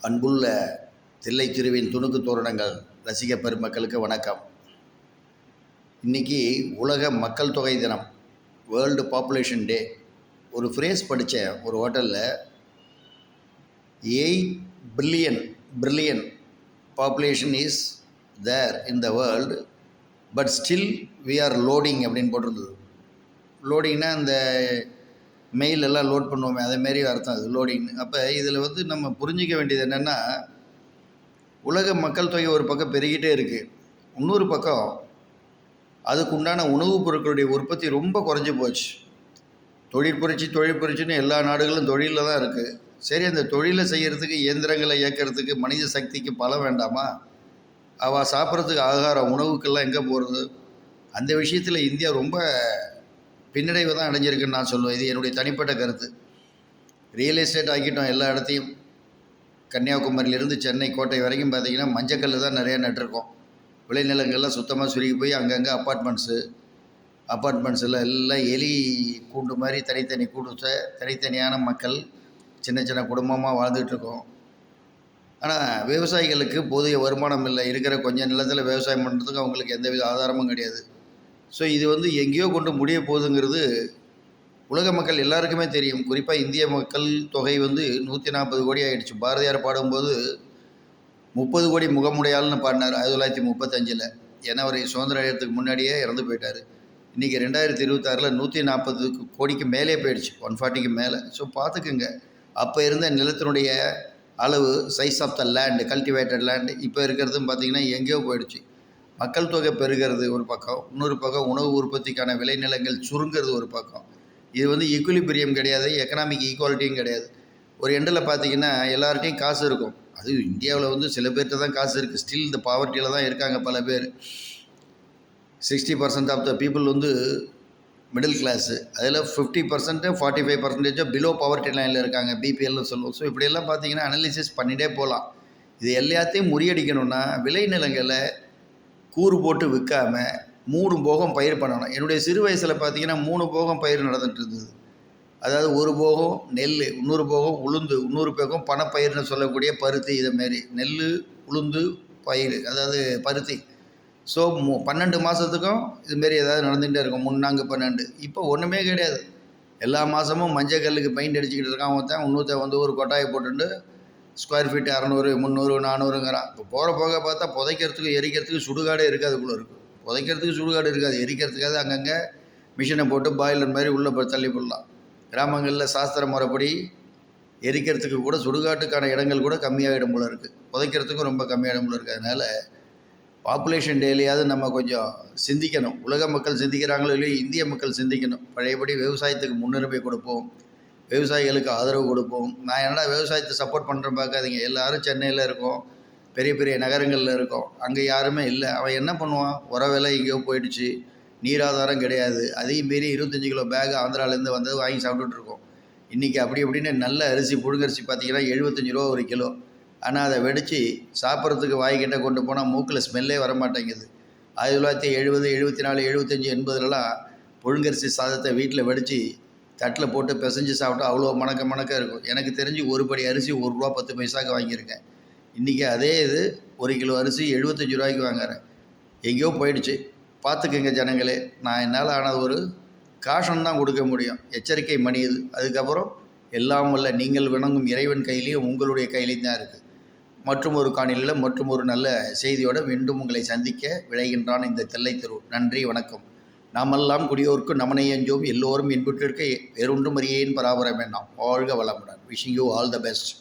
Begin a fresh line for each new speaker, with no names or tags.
அன்புள்ள தில்லை திருவின் துணுக்கு தோரணங்கள் ரசிக பெருமக்களுக்கு வணக்கம். இன்றைக்கி உலக மக்கள் தொகை தினம், வேர்ல்டு பாப்புலேஷன் டே. ஒரு ஃப்ரேஸ் படித்தேன் ஒரு ஹோட்டலில், 8 billion population is there in the world, but still we are loading அப்படின்னு போட்டிருந்தது. லோடிங்னா இந்த மெயில் எல்லாம் லோட் பண்ணுவோமே, அதேமாரி அர்த்தம் அது லோடிங்னு. அப்போ இதில் நம்ம புரிஞ்சிக்க வேண்டியது என்னென்னா, உலக மக்கள் தொகை ஒரு பக்கம் பெருகிட்டே இருக்குது, இன்னொரு பக்கம் அதுக்கு உண்டான உணவுப் பொருட்களுடைய உற்பத்தி ரொம்ப குறைஞ்சி போச்சு. தொழிற்புரட்சின்னு எல்லா நாடுகளும் தொழிலில் தான் இருக்குது. சரி, அந்த தொழிலை செய்கிறதுக்கு, இயந்திரங்களை இயக்கிறதுக்கு மனித சக்திக்கு பலம் வேண்டாமா? அவள் சாப்பிட்றதுக்கு ஆகாரம், உணவுக்கெல்லாம் எங்கே போகிறது? அந்த விஷயத்தில் இந்தியா ரொம்ப பின்னடைவு தான் அடைஞ்சிருக்குன்னு நான் சொல்லுவேன். இது என்னுடைய தனிப்பட்ட கருத்து. ரியல் எஸ்டேட் ஆக்கிட்டோம் எல்லா இடத்தையும். கன்னியாகுமரியிலேருந்து சென்னை கோட்டை வரைக்கும் பார்த்திங்கன்னா மஞ்சக்கல் தான் நிறையா நட்டிருக்கோம். விளைநிலங்கள்லாம் சுத்தமாக சுருகி போய் அங்கங்கே அப்பார்ட்மெண்ட்ஸில் எல்லாம் எலி கூண்டு மாதிரி தனித்தனி கூண்டு, தனித்தனியான மக்கள் சின்ன சின்ன குடும்பமாக வாழ்ந்துகிட்ருக்கோம். ஆனால் விவசாயிகளுக்கு போதிய வருமானம் இல்லை. இருக்கிற கொஞ்சம் நிலத்தில் விவசாயம் பண்ணுறதுக்கு அவங்களுக்கு எந்தவித ஆதாரமும் கிடையாது. ஸோ இது எங்கேயோ கொண்டு முடிய போகுதுங்கிறது உலக மக்கள் எல்லாருக்குமே தெரியும். குறிப்பாக இந்திய மக்கள் தொகை 140 கோடி ஆகிடுச்சு. பாரதியார் பாடும்போது 30 கோடி முகமுடையாள்னு பாடினார் 1935. ஏன்னா அவர் சுதந்திர அடையிறதுக்கு முன்னாடியே இறந்து போயிட்டார். இன்றைக்கி 2026 140 கோடிக்கு மேலே போயிடுச்சு, 140க்கு மேலே. ஸோ பார்த்துக்குங்க, அப்போ இருந்த நிலத்தினுடைய அளவு, size of the land, cultivated land, இப்போ இருக்கிறதும் பார்த்திங்கன்னா எங்கேயோ போயிடுச்சு. மக்கள் தொகை பெருகிறது ஒரு பக்கம், இன்னொரு பக்கம் உணவு உற்பத்திக்கான விளைநிலங்கள் சுருங்கிறது ஒரு பக்கம். இது ஈக்குவலிபிரியம் கிடையாது, எக்கனாமிக் ஈக்குவாலிட்டியும் கிடையாது. ஒரு எண்டில் பார்த்திங்கன்னா எல்லார்ட்டையும் காசு இருக்கும். அது இந்தியாவில் சில பேர்கிட்ட தான் காசு இருக்குது. ஸ்டில் இந்த பாவர்ட்டியில் தான் இருக்காங்க பல பேர். 60% of the people middle class. அதில் 50% 45% பிலோ பாவர்ட்டி லைனில் இருக்காங்க, பிபிஎல்னு சொல்லுவோம். ஸோ இப்படியெல்லாம் பார்த்திங்கன்னா அனாலிசிஸ் பண்ணிகிட்டே போகலாம். இது எல்லாத்தையும் முறியடிக்கணும்னா விளைநிலங்களை கூறு போட்டு விற்காமல் 3 போகம் பயிர் பண்ணணும். என்னுடைய சிறு வயசில் பார்த்திங்கன்னா 3 போகம் பயிர் நடந்துகிட்டு இருந்தது. அதாவது ஒரு போகம் நெல், இன்னொரு போகம் உளுந்து, இன்னொரு போகம் பணப்பயிர்னு சொல்லக்கூடிய பருத்தி. இதேமாரி நெல், உளுந்து, பயிர், அதாவது பருத்தி. ஸோ 12 மாதத்துக்கும் இதுமாரி ஏதாவது நடந்துகிட்டே இருக்கும். 3 12. இப்போ ஒன்றுமே கிடையாது. எல்லா மாதமும் மஞ்சள் கல்லுக்கு பெயிண்ட் அடிச்சுக்கிட்டு இருக்கான் ஒருத்தன். இன்னொருத்தன் ஒரு கொட்டாயை போட்டுட்டு ஸ்கொயர் ஃபீட் 600, 300, 400ங்கிறான். இப்போ போக பார்த்தா புதைக்கிறதுக்கு எரிக்கிறதுக்கு சுடுகாடே இருக்காதுக்குள்ளே இருக்குது. புதைக்கிறதுக்கு சுடுகாடு இருக்காது, எரிக்கிறதுக்காக அங்கங்கே மிஷினை போட்டு பாய்லர் மாதிரி உள்ளே தள்ளி போடலாம். கிராமங்களில் சாஸ்திர முறைப்படி எரிக்கிறதுக்கு கூட சுடுகாட்டுக்கான இடங்கள் கூட கம்மியாகிடும் போல இருக்குது. புதைக்கிறதுக்கும் ரொம்ப கம்மியாகிடும் போல இருக்குது. அதனால் பாப்புலேஷன் டேலையாவது நம்ம கொஞ்சம் சிந்திக்கணும். உலக மக்கள் சிந்திக்கிறாங்களோ இல்லையோ, இந்திய மக்கள் சிந்திக்கணும். பழையபடி விவசாயத்துக்கு முன்னுரிமை கொடுப்போம், விவசாயிகளுக்கு ஆதரவு கொடுப்போம். நான் என்னடா விவசாயத்தை சப்போர்ட் பண்ணுறேன் பார்க்காதீங்க. எல்லோரும் சென்னையில் இருக்கோம், பெரிய பெரிய நகரங்களில் இருக்கோம். அங்கே யாருமே இல்லை. அவன் என்ன பண்ணுவான்? உர விலை எங்கேயோ போயிடுச்சு, நீராதாரம் கிடையாது. அதையும் மீறி 25 கிலோ பேக் ஆந்திராவிலேருந்து வந்தது வாங்கி சாப்பிட்டுட்ருக்கோம். இன்றைக்கி அப்படி இப்படின்னு நல்ல அரிசி, புழுங்கரிசி பார்த்திங்கன்னா 75 ரூபா ஒரு கிலோ. ஆனால் அதை வெடித்து சாப்பிட்றதுக்கு வாய்க்கிட்ட கொண்டு போனால் மூக்கில் ஸ்மெல்லே வரமாட்டேங்குது. 1970, 74, 75, 80லலாம் புழுங்கரிசி சாதத்தை வீட்டில் வெடித்து தட்டில் போட்டு பிசைஞ்சு சாப்பிட்டா அவ்வளோ மணக்க இருக்கும். எனக்கு தெரிஞ்சு ஒரு படி அரிசி 1 ரூபா 10 பைசாவுக்கு வாங்கியிருக்கேன். இன்றைக்கி அதே இது 1 கிலோ அரிசி 75 ரூபாய்க்கு வாங்குறேன். எங்கேயோ போயிடுச்சு. பார்த்துக்குங்க ஜனங்களே. நான் என்னால் ஆனது ஒரு காஷன் தான் கொடுக்க முடியும், எச்சரிக்கை மணி இது. அதுக்கப்புறம் எல்லாம் வல்ல நீங்கள் வணங்கும் இறைவன் கையிலையும் உங்களுடைய கையிலையும் தான் இருக்குது. மற்றும் ஒரு காணொளியில் மற்றும் ஒரு நல்ல செய்தியோடு மீண்டும் உங்களை சந்திக்க விளைகின்றான் இந்த தில்லை திரு. நன்றி, வணக்கம். நாமெல்லாம் குடியோர்க்கு நமனை அஞ்சோம், எல்லோரும் இன்புற்றிருக்க வேறொன்றும் அறியேன் பராபரம் வேண்டாம். வாழ்க வளமுடன். Wishing you all the best.